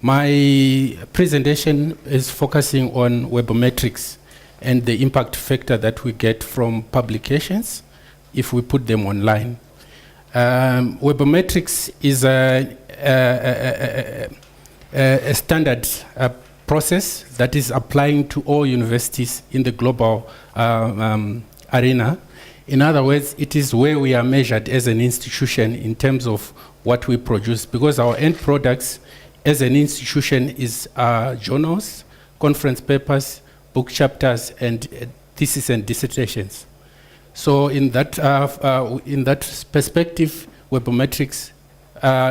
My presentation is focusing on Webometrics and the impact factor that we get from publications if we put them online. Webometrics is a standard process that is applying to all universities in the global arena. In other words, it is where we are measured as an institution in terms of what we produce, because our end products as an institution is journals, conference papers, book chapters, and theses and dissertations. So in that perspective, Webometrics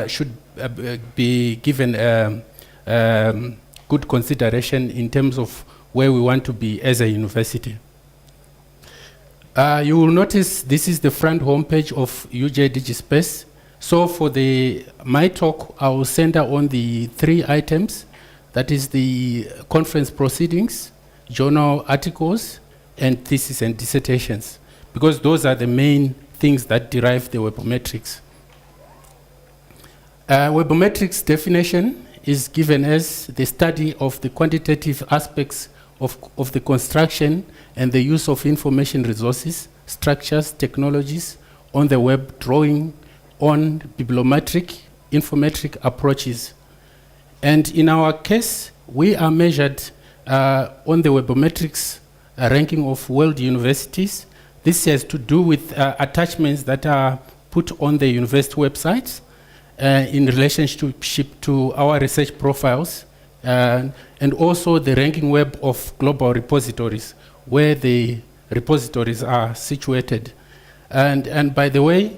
should be given good consideration in terms of where we want to be as a university. You will notice this is the front homepage of UJ DigiSpace. So for my talk, I will center on the 3 items. That is the conference proceedings, journal articles, and theses and dissertations, because those are the main things that derive the Webometrics. Webometrics definition is given as the study of the quantitative aspects of the construction and the use of information resources, structures, technologies on the web, drawing on bibliometric, infometric approaches. And in our case, we are measured on the Webometrics ranking of world universities. This has to do with attachments that are put on the university websites in relationship to our research profiles, and also the ranking web of global repositories, where the repositories are situated. And by the way,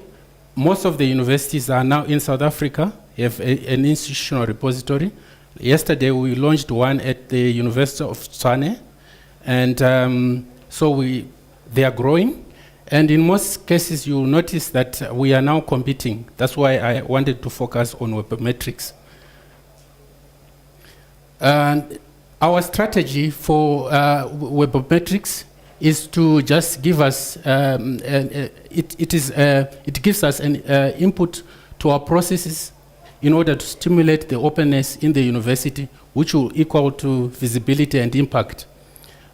most of the universities are now in South Africa, have an institutional repository. Yesterday we launched one at the University of Tshwane, and so they are growing. And in most cases, you'll notice that we are now competing. That's why I wanted to focus on Webometrics. And our strategy for Webometrics is to just give us, it gives us an input to our processes in order to stimulate the openness in the university, which will equal to visibility and impact.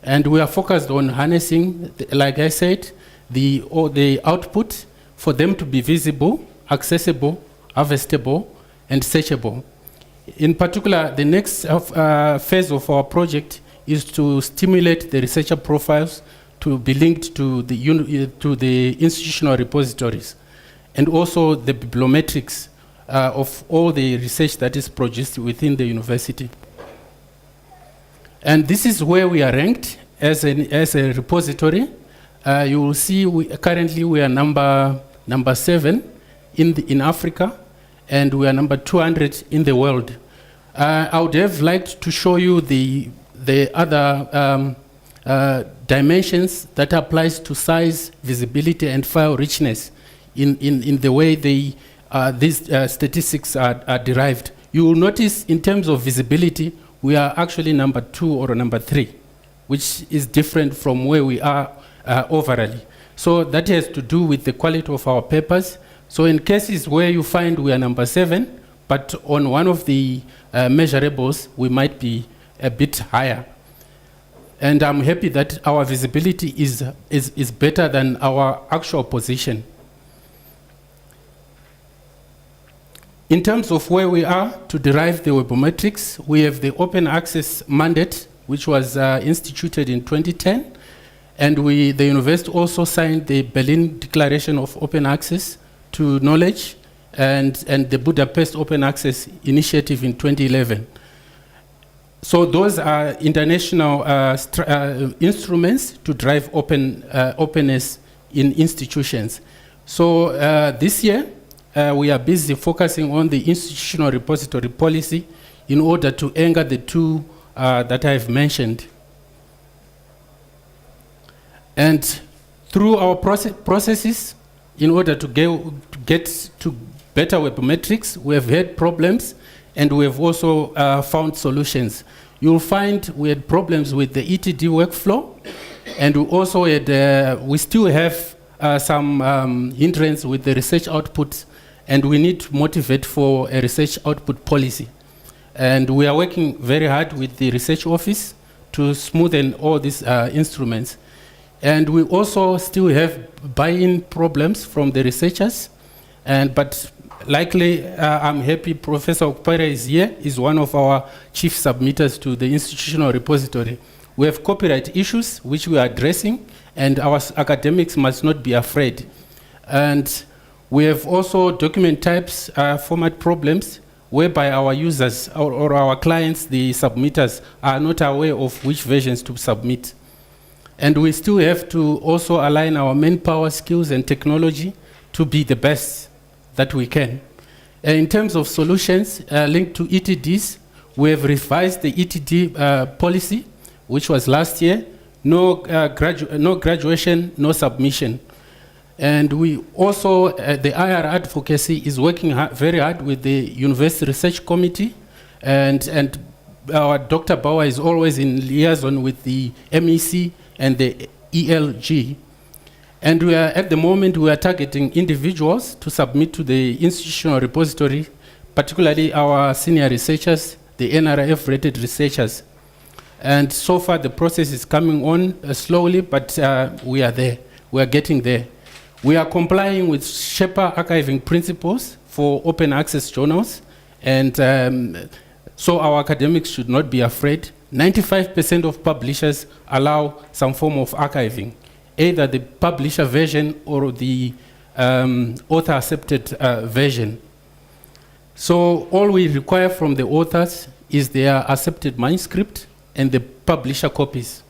And we are focused on harnessing, like I said, the output for them to be visible, accessible, harvestable, and searchable. In particular, the next phase of our project is to stimulate the researcher profiles to be linked to the institutional repositories, and also the bibliometrics of all the research that is produced within the university. And this is where we are ranked as a repository. You will see currently we are number 7 in Africa, and we are number 200 in the world. I would have liked to show you the other dimensions that applies to size, visibility, and file richness in the way these statistics are derived. You will notice in terms of visibility, we are actually number 2 or number 3, which is different from where we are overall. So that has to do with the quality of our papers. So in cases where you find we are number 7, but on one of the measurables, we might be a bit higher. And I'm happy that our visibility is better than our actual position. In terms of where we are to derive the Webometrics, we have the open access mandate, which was instituted in 2010. And the university also signed the Berlin Declaration of Open Access to Knowledge and the Budapest Open Access Initiative in 2011. So those are international instruments to drive openness in institutions. So this year, we are busy focusing on the institutional repository policy in order to anchor the 2 that I've mentioned. And through our processes, in order to get to better Webometrics, we have had problems, and we have also found solutions. You'll find we had problems with the ETD workflow, and we also had, we still have some hindrance with the research outputs, and we need to motivate for a research output policy. And we are working very hard with the research office to smoothen all these instruments. And we also still have buy-in problems from the researchers. But likely, I'm happy Professor Okpere is here, is one of our chief submitters to the institutional repository. We have copyright issues which we are addressing, and our academics must not be afraid. And we have also document types format problems, whereby our users or our clients, the submitters, are not aware of which versions to submit. And we still have to also align our manpower, skills, and technology to be the best that we can. In terms of solutions linked to ETDs, we have revised the ETD policy, which was last year. No graduation, no submission. And we also, the IR advocacy is working very hard with the University Research Committee, and our Dr. Bauer is always in liaison with the MEC and the ELG. And we are, at the moment, we are targeting individuals to submit to the institutional repository, particularly our senior researchers, the NRF-rated researchers. And so far, the process is coming on slowly, but we are there. We are getting there. We are complying with Sherpa archiving principles for open access journals, and so our academics should not be afraid. 95% of publishers allow some form of archiving, either the publisher version or the author-accepted version. So all we require from the authors is their accepted manuscript and the publisher copies.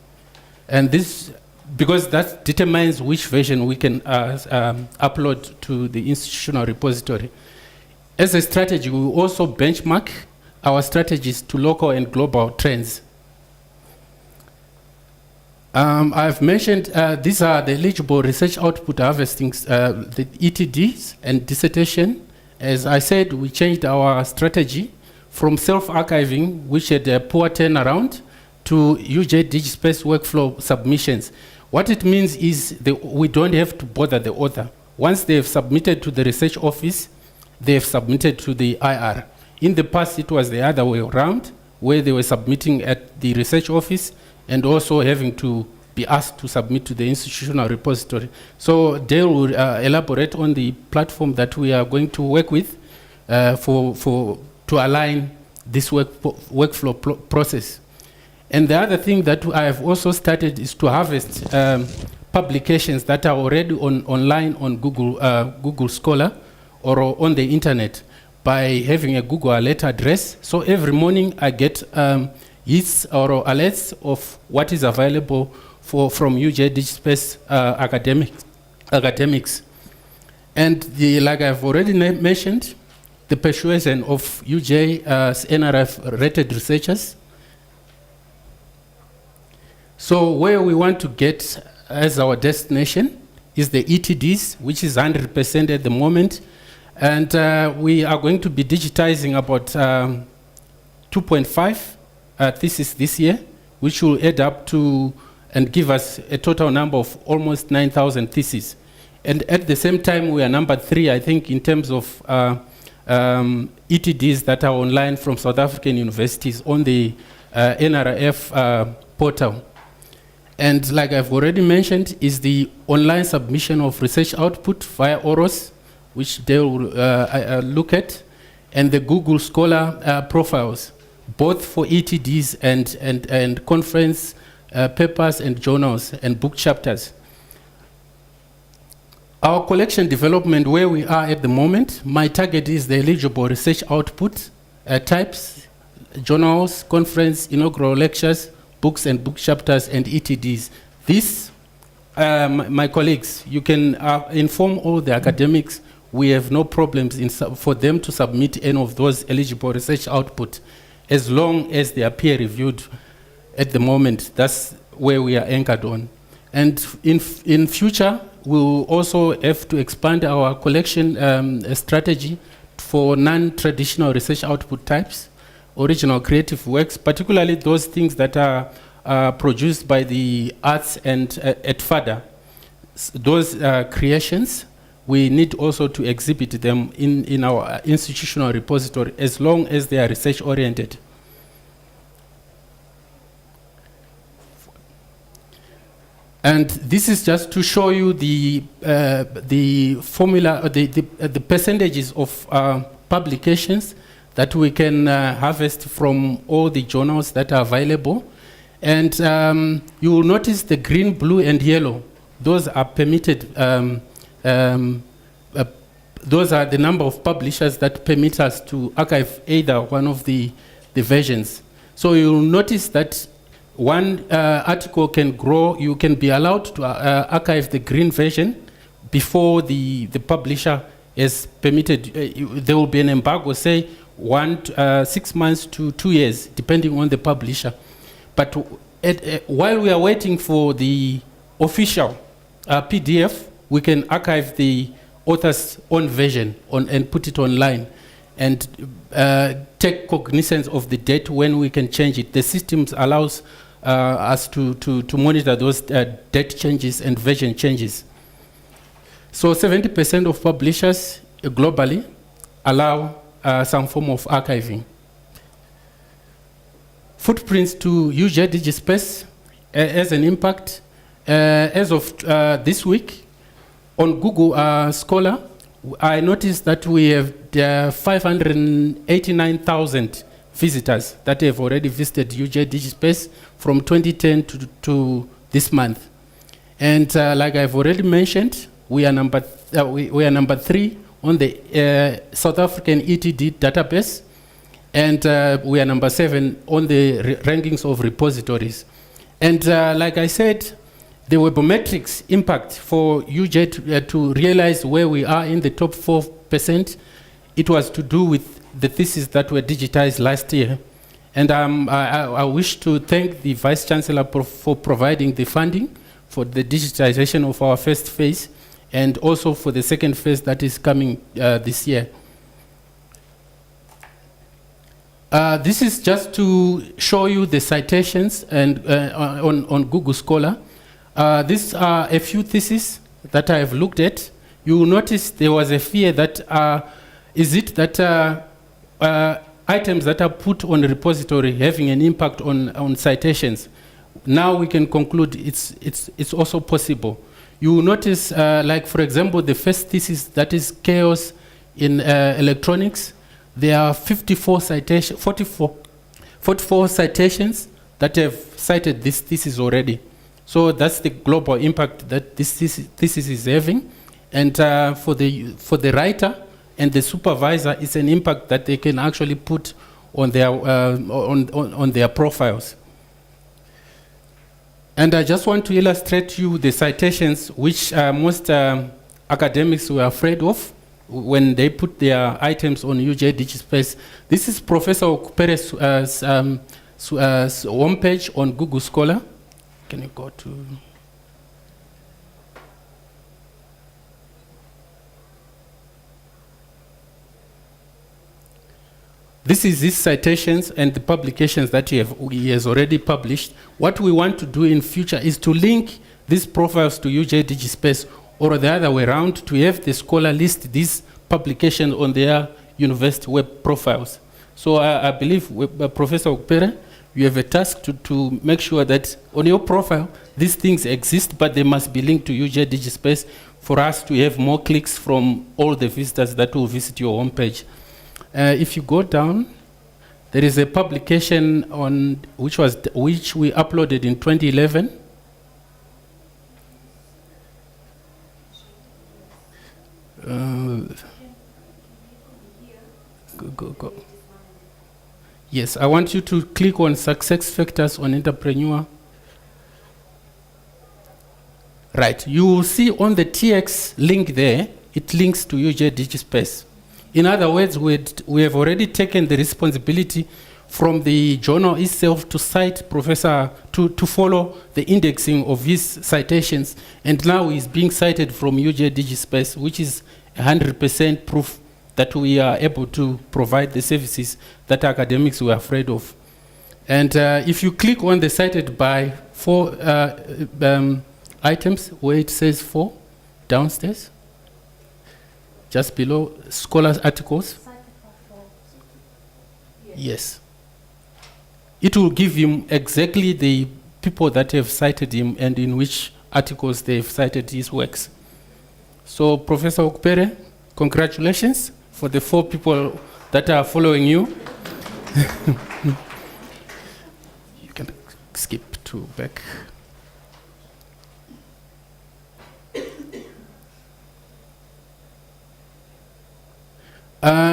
And this, because that determines which version we can upload to the institutional repository. As a strategy, we will also benchmark our strategies to local and global trends. I've mentioned these are the eligible research output harvesting, the ETDs and dissertation. As I said, we changed our strategy from self-archiving, which had a poor turnaround, to UJ DigiSpace workflow submissions. What it means is we don't have to bother the author. Once they have submitted to the research office, they have submitted to the IR. In the past, it was the other way around, where they were submitting at the research office and also having to be asked to submit to the institutional repository. So they will elaborate on the platform that we are going to work with to align this workflow process. And the other thing that I have also started is to harvest publications that are already online on Google Scholar or on the internet by having a Google Alert address. So every morning I get hits or alerts of what is available from UJ DigiSpace academics. And like I've already mentioned, the persuasion of UJ NRF-rated researchers. So where we want to get as our destination is the ETDs, which is 100% at the moment. And we are going to be digitizing about 2.5 thesis this year, which will add up to and give us a total number of almost 9,000 theses. And at the same time, we are number 3, I think, in terms of ETDs that are online from South African universities on the NRF portal. And like I've already mentioned, is the online submission of research output via OROS, which they will look at, and the Google Scholar profiles, both for ETDs and conference papers and journals and book chapters. Our collection development, where we are at the moment, my target is the eligible research output types, journals, conference, inaugural lectures, books and book chapters, and ETDs. This, my colleagues, you can inform all the academics. We have no problems for them to submit any of those eligible research output, as long as they are peer reviewed. At the moment, that's where we are anchored on. And in future, we will also have to expand our collection strategy for non-traditional research output types, original creative works, particularly those things that are produced by the arts and at FADA. Those creations we need also to exhibit them in our institutional repository as long as they are research-oriented. And this is just to show you the formula, the percentages of publications that we can harvest from all the journals that are available. And you will notice the green, blue, and yellow. Those are permitted. Those are the number of publishers that permit us to archive either one of the versions. So you'll notice that one article can grow. You can be allowed to archive the green version before the publisher is permitted. There will be an embargo, say 6 months to 2 years, depending on the publisher. But while we are waiting for the official PDF, we can archive the author's own version and put it online and take cognizance of the date when we can change it. The systems allows us to monitor those date changes and version changes. So 70% of publishers globally allow some form of archiving. Footprints to UJ DigiSpace as an impact. As of this week, on Google Scholar, I noticed that we have 589,000 visitors that have already visited UJ DigiSpace from 2010 to this month. And like I've already mentioned, we are number 3 on the South African ETD database, and we are number 7 on the rankings of repositories. And like I said, the Webometrics impact for UJ to realize where we are in the top 4%, it was to do with the theses that were digitized last year. And I wish to thank the Vice Chancellor for providing the funding for the digitization of our first phase, and also for the second phase that is coming this year. This is just to show you the citations and on Google Scholar. These are a few theses that I have looked at. You will notice there was a fear that is it that items that are put on the repository having an impact on citations. Now we can conclude it's also possible. You will notice, like for example, the first thesis, that is chaos in electronics. There are 44 citations that have cited this thesis already. So that's the global impact that this thesis is having. And for the writer and the supervisor, it's an impact that they can actually put on their on their profiles. And I just want to illustrate to you the citations which most academics were afraid of when they put their items on UJ DigiSpace. This is Professor Okupere's homepage on Google Scholar. Can you go to... This is his citations and the publications that he has already published. What we want to do in future is to link these profiles to UJ DigiSpace, or the other way around, to have the scholar list these publications on their university web profiles. So I believe, Professor Okpere, you have a task to make sure that on your profile, these things exist, but they must be linked to UJ DigiSpace for us to have more clicks from all the visitors that will visit your homepage. If you go down, there is a publication on which we uploaded in 2011. Go. Yes, I want you to click on success factors on entrepreneur. Right, you will see on the TX link there, it links to UJ DigiSpace. In other words, we have already taken the responsibility from the journal itself to cite Professor, to follow the indexing of his citations, and now he's being cited from UJ DigiSpace, which is 100% proof that we are able to provide the services that academics were afraid of. And if you click on the cited by 4 items, where it says 4 downstairs, just below scholars articles. Yes. It will give him exactly the people that have cited him and in which articles they've cited his works. So, Professor Okpere, congratulations for the 4 people that are following you. You can skip to back.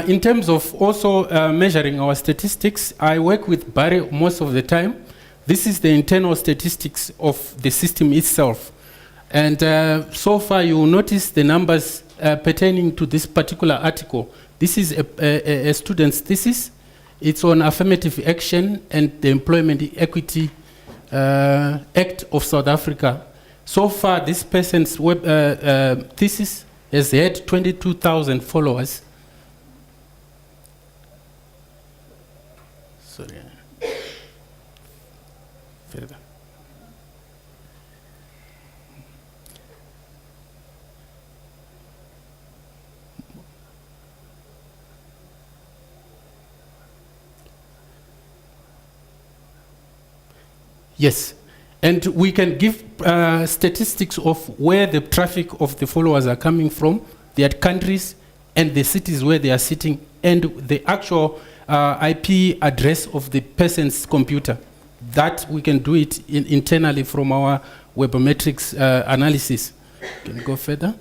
In terms of also measuring our statistics, I work with Barry most of the time. This is the internal statistics of the system itself. And so far you will notice the numbers pertaining to this particular article. This is a student's thesis. It's on affirmative action and the Employment Equity Act of South Africa. So far, this person's thesis has had 22,000 followers. Sorry. Further. Yes, and we can give statistics of where the traffic of the followers are coming from, their countries, and the cities where they are sitting, and the actual IP address of the person's computer. That we can do it internally from our Webometrics analysis. Can you go further?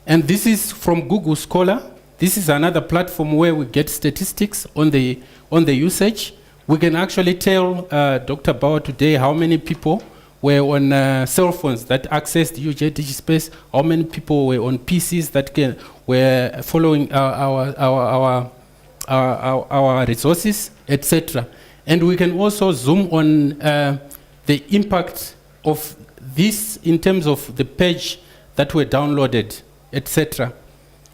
And this is from Google Scholar. This is another platform where we get statistics on the usage. We can actually tell Dr. Bauer today how many people were on cell phones that accessed UJ DigiSpace, how many people were on PCs that were following our resources, etc. And we can also zoom on the impact of this in terms of the page that were downloaded, etc.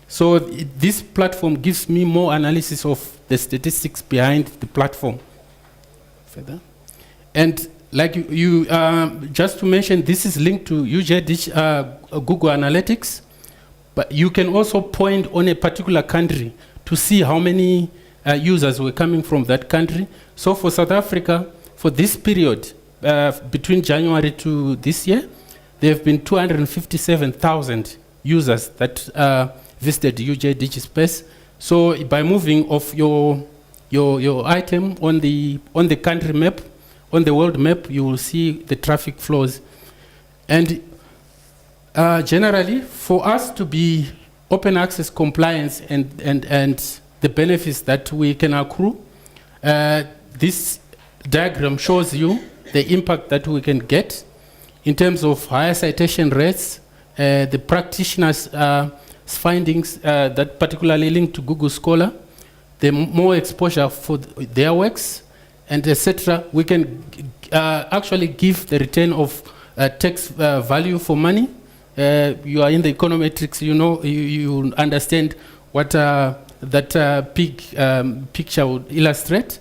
So this platform gives me more analysis of the statistics behind the platform. Further. And like you just to mention, this is linked to Google Analytics, but you can also point on a particular country to see how many users were coming from that country. So for South Africa, for this period, between January to this year, there have been 257,000 users that visited UJ DigiSpace. So by moving of your item on the country map, on the world map, you will see the traffic flows. And generally, for us to be open access compliance and the benefits that we can accrue, this diagram shows you the impact that we can get in terms of higher citation rates, the practitioners' findings that particularly linked to Google Scholar, the more exposure for their works, and etc. We can actually give the return of tax value for money. You are in the econometrics, you know, you understand what that picture would illustrate.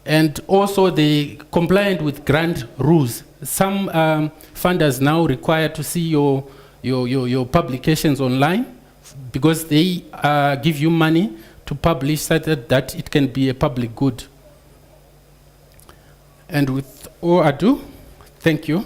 And also the compliant with grant rules. Some funders now require to see your publications online because they give you money to publish so that it can be a public good. And with all ado, thank you.